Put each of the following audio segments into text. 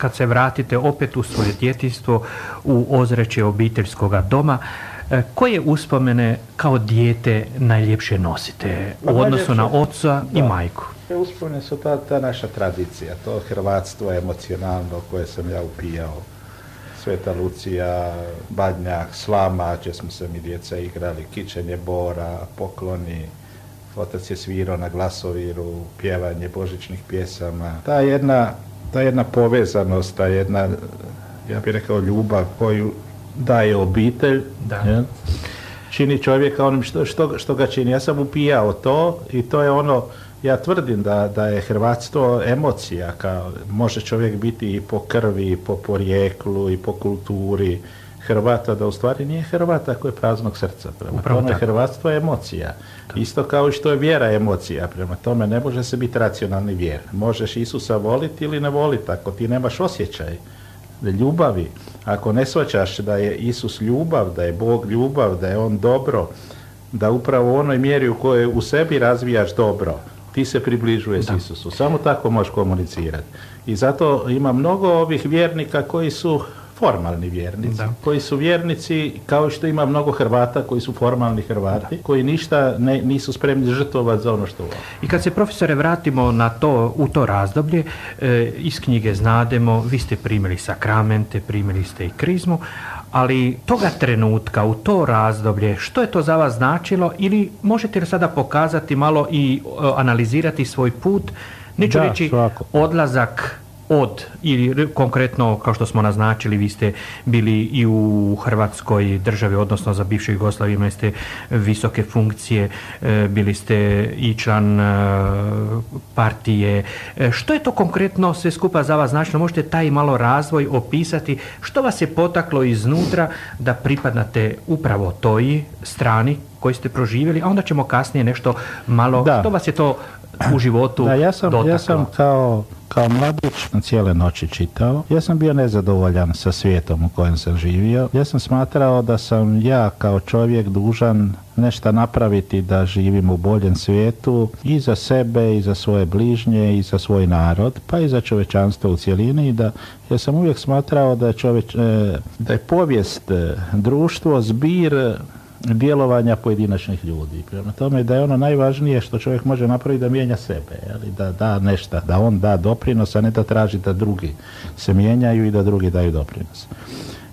kad se vratite opet u svoje djetinjstvo, u ozračje obiteljskoga doma, koje uspomene kao dijete najljepše nosite u odnosu na oca i majku? Uspomene su ta naša tradicija, to hrvatstvo emocionalno koje sam ja upijao. Sveta Lucija, Badnjak, Slama, gdje smo se mi djeca igrali, kićenje bora, pokloni, otac je svirao na glasoviru, pjevanje božićnih pjesama. Ta jedna povezanost, ta jedna, ja bih rekao, ljubav koju daje obitelj, čini čovjeka onim što ga čini. Ja sam upijao to i to je ono, ja tvrdim da je hrvatstvo emocija, može čovjek biti i po krvi, i po porijeklu, i po kulturi Hrvata, da u stvari nije Hrvat ako je praznog srca. Prema tome hrvatstvo je emocija. Isto kao i što je vjera emocija. Prema tome ne može se biti racionalni vjer. Možeš Isusa voliti ili ne voliti ako ti nemaš osjećaj ljubavi. Ako ne shvaćaš da je Isus ljubav, da je Bog ljubav, da je On dobro, da upravo u onoj mjeri u kojoj u sebi razvijaš dobro, ti se približuješ Isusu. Samo tako možeš komunicirati. I zato ima mnogo ovih vjernika koji su formalni vjernici, koji su vjernici, kao što ima mnogo Hrvata koji su formalni Hrvati, koji ništa nisu spremni žrtvovati za ono što vole. I kad se, profesore, vratimo u to razdoblje, iz knjige znademo, vi ste primili sakramente, primili ste i krizmu, ali toga trenutka, u to razdoblje, što je to za vas značilo, ili možete li sada pokazati malo i analizirati svoj put, neću reći odlazak ili konkretno, kao što smo naznačili, vi ste bili i u Hrvatskoj državi, odnosno za bivšu Jugoslaviju, imali ste visoke funkcije, bili ste i član partije. Što je to konkretno sve skupa za vas značilo? Možete taj malo razvoj opisati? Što vas je potaklo iznutra da pripadnate upravo toj strani koju ste proživjeli, a onda ćemo kasnije nešto malo, što vas je to u životu dotaklo? Ja sam kao mladić cijele noći čitao. Ja sam bio nezadovoljan sa svijetom u kojem sam živio. Ja sam smatrao da sam ja kao čovjek dužan nešto napraviti da živim u boljem svijetu i za sebe, i za svoje bližnje, i za svoj narod, pa i za čovječanstvo u cjelini. Ja sam uvijek smatrao da je povijest društvo zbir djelovanja pojedinačnih ljudi. Prema tome da je ono najvažnije što čovjek može napraviti da mijenja sebe, da da nešto, da on da doprinos, a ne da traži da drugi se mijenjaju i da drugi daju doprinos.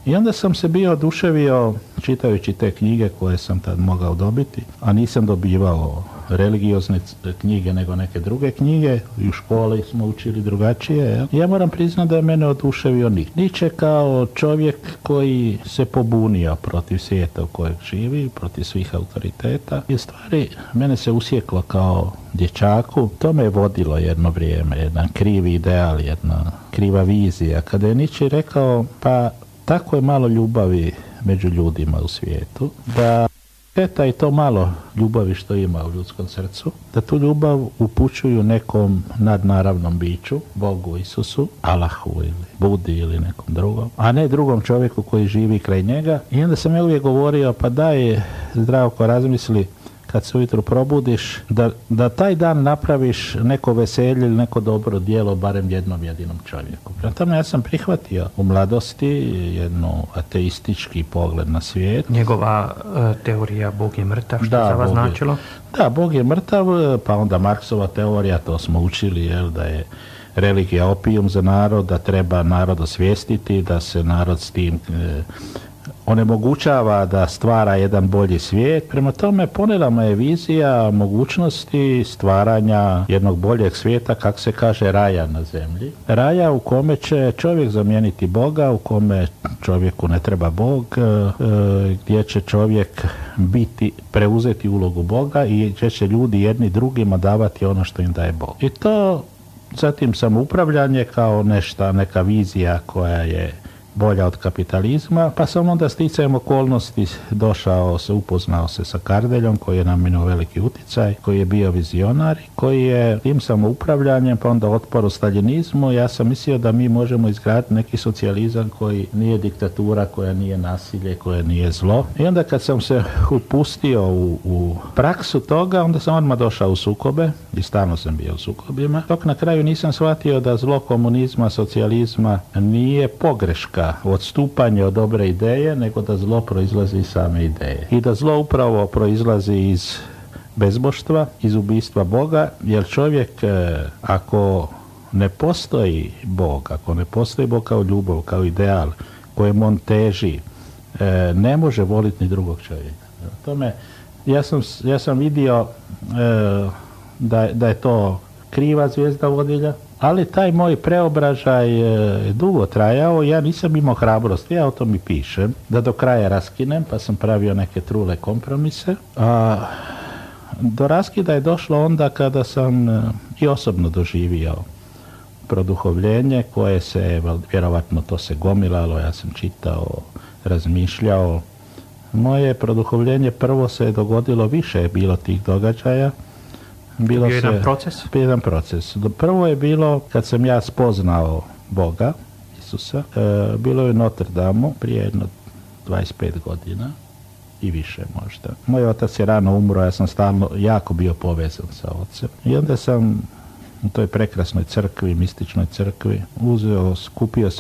I onda sam se bio oduševio čitajući te knjige koje sam tad mogao dobiti, a nisam dobivao religiozne knjige nego neke druge knjige, i u školi smo učili drugačije. Ja moram priznati da je mene oduševio Nietzsche kao čovjek koji se pobunio protiv svijeta u kojem živi, protiv svih autoriteta. I stvari mene se usjeklo kao dječaku. To me je vodilo jedno vrijeme, jedan krivi ideal, jedna kriva vizija. Kada je Nietzsche rekao, pa tako je malo ljubavi među ljudima u svijetu, da šteta i to malo ljubavi što ima u ljudskom srcu, da tu ljubav upućuju nekom nadnaravnom biću, Bogu, Isusu, Allahu ili Budi ili nekom drugom, a ne drugom čovjeku koji živi kraj njega. I onda sam ja uvijek govorio, pa daj, Zdravko, razmisli, kad se ujutro probudiš, da taj dan napraviš neko veselje ili neko dobro djelo barem jednom jedinom čovjeku. Prema tome ja sam prihvatio u mladosti jednu ateistički pogled na svijet. Njegova teorija Bog je mrtav, što za vas značilo? Da, Bog je mrtav, pa onda Marksova teorija, to smo učili, da je religija opijum za narod, da treba narod osvijestiti, da se narod s tim onemogućava da stvara jedan bolji svijet. Prema tome ponela me je vizija mogućnosti stvaranja jednog boljeg svijeta, kako se kaže, raja na zemlji. Raja u kome će čovjek zamijeniti Boga, u kome čovjeku ne treba Bog, gdje će čovjek preuzeti ulogu Boga i gdje će ljudi jedni drugima davati ono što im daje Bog. I to zatim samoupravljanje kao neka vizija koja je bolja od kapitalizma, pa sam onda sticajem okolnosti upoznao se sa Kardeljom, koji je nam imao veliki utjecaj, koji je bio vizionar, koji je tim samoupravljanjem, pa onda otporu staljinizmu, ja sam mislio da mi možemo izgraditi neki socijalizam koji nije diktatura, koja nije nasilje, koja nije zlo. I onda kad sam se upustio u praksu toga, onda sam odmah došao u sukobe i stalno sam bio u sukobima, dok na kraju nisam shvatio da zlo komunizma, socijalizma nije pogreška, odstupanje od dobre ideje, nego da zlo proizlazi iz same ideje. I da zlo upravo proizlazi iz bezboštva, iz ubistva Boga, jer čovjek ako ne postoji Bog, ako ne postoji Bog kao ljubav, kao ideal kojem on teži, ne može voliti ni drugog čovjeka. Tome, ja sam vidio da je to kriva zvijezda vodilja, ali taj moj preobražaj je dugo trajao, ja nisam imao hrabrost, ja o tom i pišem, da do kraja raskinem, pa sam pravio neke trule kompromise. Do raskida je došlo onda kada sam i osobno doživio produhovljenje koje se, vjerovatno to se gomilalo, ja sam čitao, razmišljao. Moje produhovljenje prvo se dogodilo, više je bilo tih događaja. Bio jedan proces. Prvo je bilo kad sam ja spoznao Boga, Isusa, bilo je u Notre Dameu prije jedno 25 godina i više možda. Moj otac je rano umro, ja sam stalno jako bio povezan sa ocem. I onda sam u toj prekrasnoj crkvi, mističnoj crkvi, skupio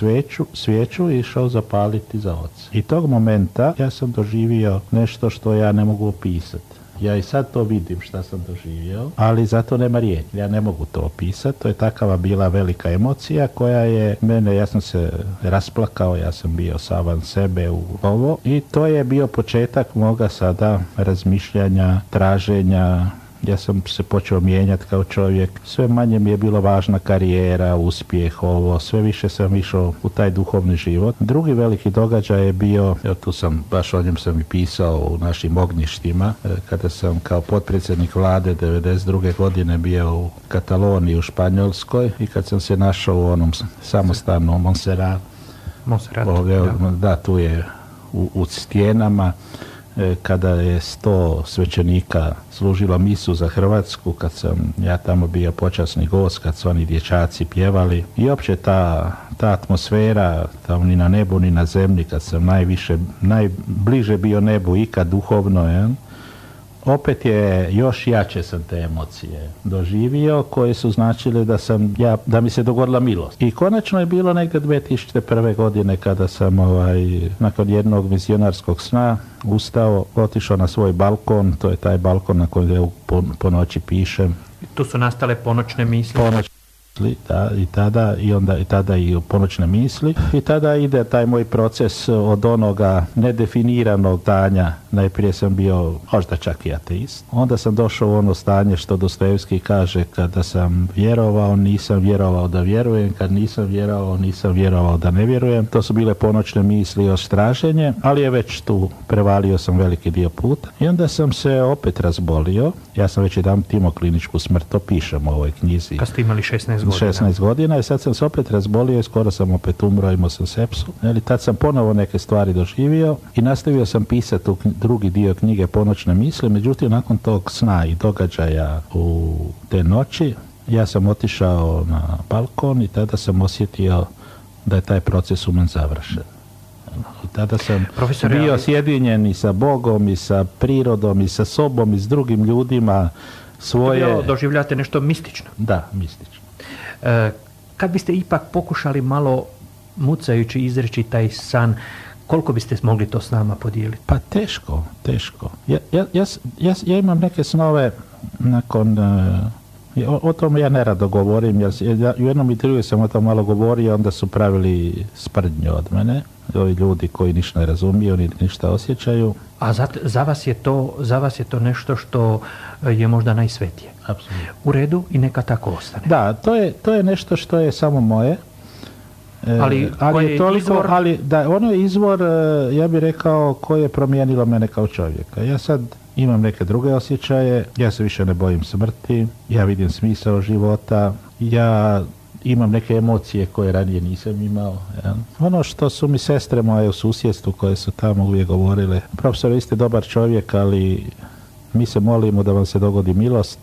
svijeću i išao zapaliti za oca. I tog momenta ja sam doživio nešto što ja ne mogu opisati. Ja i sad to vidim šta sam doživio, ali zato nema riječi. Ja ne mogu to opisati. To je takava bila velika emocija koja je mene, ja sam se rasplakao, ja sam bio savan sebe u ovo i to je bio početak moga sada razmišljanja, traženja. Ja sam se počeo mijenjati kao čovjek. Sve manje mi je bilo važna karijera, uspjeh, ovo. Sve više sam išao u taj duhovni život. Drugi veliki događaj je bio, tu sam, baš o njem sam i pisao u našim ognjištima, kada sam kao potpredsjednik vlade 92. godine bio u Kataloniji u Španjolskoj i kad sam se našao u onom samostanu Montserrat. Da, tu je u stijenama. Kada je 100 svećenika služilo misu za Hrvatsku, kad sam ja tamo bio počasni gost, kad su oni dječaci pjevali i opće ta atmosfera tamo ni na nebu ni na zemlji, kad sam najbliže bio nebu ikad duhovno, opet je još jače sam te emocije doživio koje su značile da mi se dogodila milost. I konačno je bilo negdje 2001. godine kada sam nakon jednog vizionarskog sna ustao, otišao na svoj balkon, to je taj balkon na kojem po noći pišem. Tu su nastale ponoćne misli. I tada i ponoćne misli i tada ide taj moj proces od onoga nedefiniranog stanja. Najprije sam bio možda čak i ateist, onda sam došao u ono stanje što Dostojevski kaže: kada sam vjerovao, nisam vjerovao da vjerujem, kad nisam vjerovao da ne vjerujem. To su bile ponoćne misli o straženje, ali je već tu prevalio sam veliki dio puta i onda sam se opet razbolio. Ja sam već jedan imao kliničku smrt, to pišem u ovoj knjizi. Kad ste imali 16 godina i sad sam se opet razbolio i skoro sam opet umro, imao sam sepsu. Tad sam ponovo neke stvari doživio i nastavio sam pisati drugi dio knjige Ponoćne misli, međutim nakon tog sna i događaja u te noći ja sam otišao na balkon i tada sam osjetio da je taj proces u meni završen. I tada sam bio sjedinjen i sa Bogom i sa prirodom i sa sobom i s drugim ljudima. Doživljate nešto mistično. Da, mistično. Kad biste ipak pokušali malo mucajući izreći taj san, koliko biste mogli to s nama podijeliti? Pa teško. Ja imam neke snove nakon... O tome ja nerado govorim, jer u jednom intervjuu sam o tom malo govorio, onda su pravili sprdnju od mene, ovi ljudi koji ništa ne razumiju, ni ništa osjećaju. A za vas je to nešto što je možda najsvetije? Apsolutno. U redu i neka tako ostane. Da, to je nešto što je samo moje. Ali je toliko, izvor? Ono je izvor, ja bih rekao, koje je promijenilo mene kao čovjeka. Ja sad imam neke druge osjećaje, ja se više ne bojim smrti, ja vidim smisao života, ja imam neke emocije koje ranije nisam imao. Jel? Ono što su mi sestre moje u susjedstvu koje su tamo uvijek govorile, profesor, vi ste dobar čovjek, ali mi se molimo da vam se dogodi milost,